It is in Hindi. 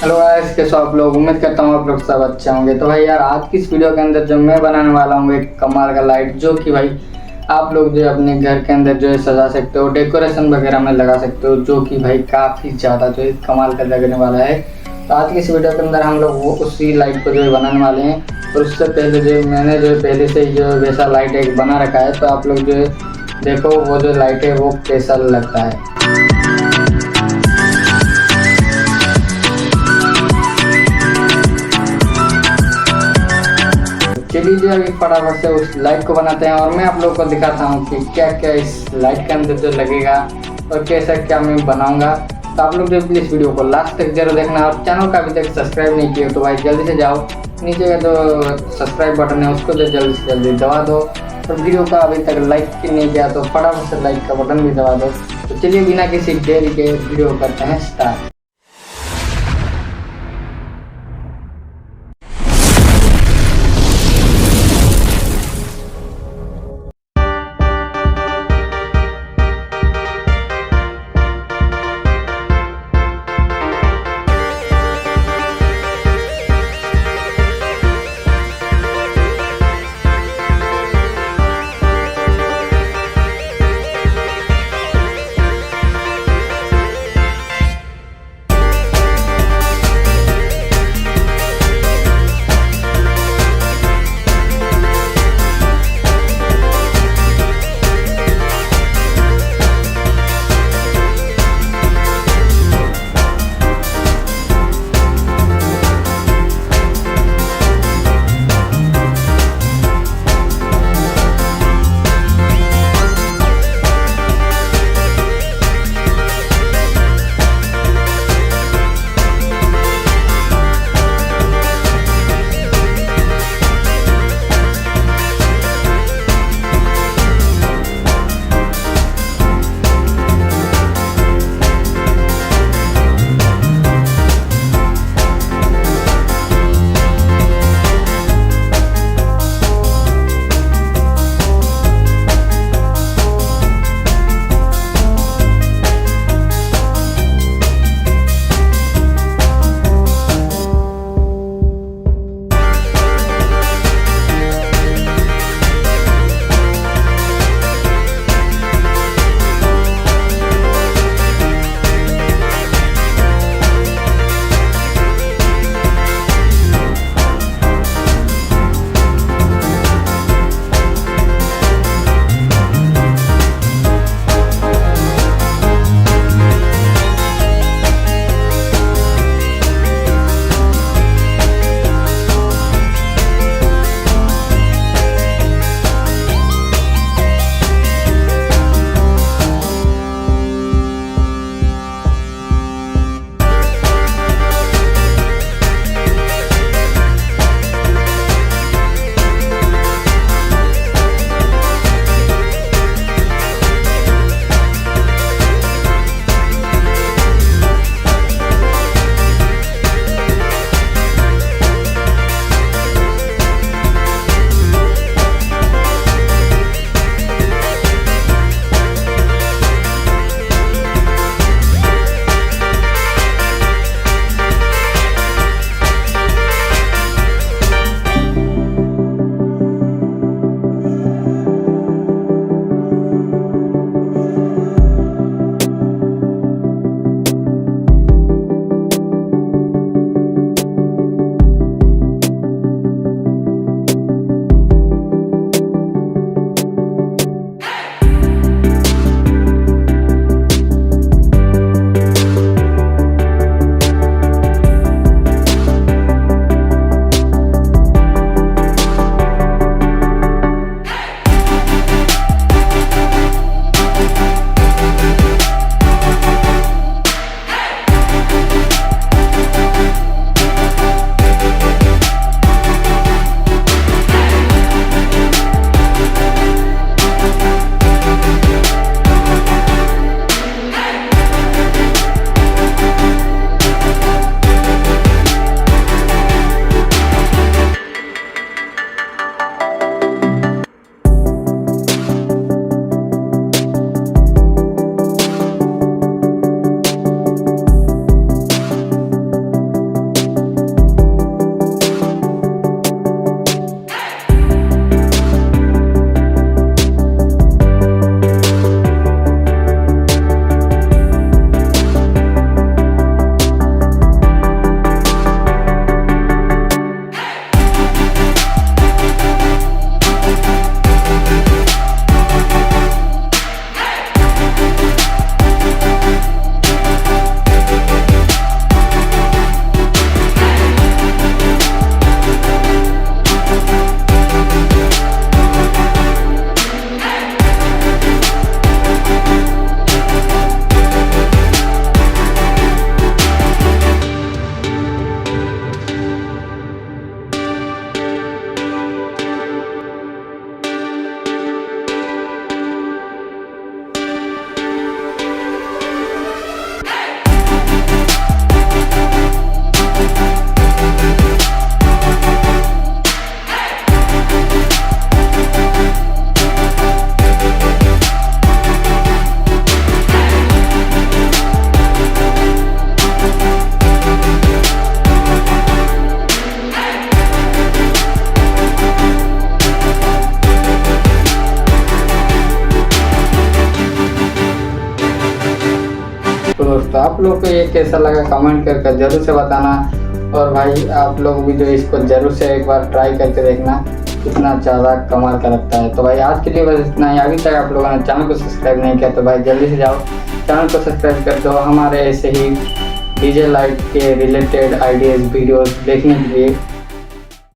हेलो गाइस, कैसे हो आप लोग। उम्मीद करता हूँ आप लोग सब अच्छे होंगे। तो भाई यार, आज की इस वीडियो के अंदर जो मैं बनाने वाला हूँ एक कमाल का लाइट, जो कि भाई आप लोग जो है अपने घर के अंदर जो है सजा सकते हो, डेकोरेशन वगैरह में लगा सकते हो, जो कि भाई काफ़ी ज़्यादा जो है कमाल का लगने वाला है। तो आज की इस वीडियो के अंदर हम लोग वो उसी लाइट को जो है बनाने वाले हैं। और उससे पहले जो है मैंने जो है पहले से ही जो है वैसा लाइट एक बना रखा है। तो आप लोग जो है देखो वो जो लाइट है वो कैसा लगता है। चलिए जी, अभी फटाफट से उस लाइट को बनाते हैं और मैं आप लोगों को दिखाता हूँ कि क्या क्या इस लाइट के अंदर जो लगेगा और कैसा क्या मैं बनाऊंगा। तो आप लोग जो प्लीज़ वीडियो को लास्ट तक जरूर देखना। और चैनल को अभी तक सब्सक्राइब नहीं किया तो भाई जल्दी से जाओ, नीचे का जो सब्सक्राइब बटन है उसको जो जल्दी से जल्दी दबा दो। और वीडियो का अभी तक लाइक नहीं किया तो फटाफट से लाइक का बटन भी दबा दो। तो चलिए बिना किसी देरी के वीडियो करते हैं स्टार्ट। दोस्तों। आप लोग को ये कैसा लगा कमेंट करके ज़रूर से बताना, और भाई आप लोग भी जो इसको ज़रूर से एक बार ट्राई करके देखना, कितना ज़्यादा कमाल का लगता है। तो भाई आज के लिए बस इतना ही। अभी तक आप लोगों ने चैनल को सब्सक्राइब नहीं किया तो भाई जल्दी से जाओ चैनल को सब्सक्राइब कर दो, हमारे ऐसे ही डीजे लाइट के रिलेटेड आइडियाज़ वीडियोज़ देखने के लिए।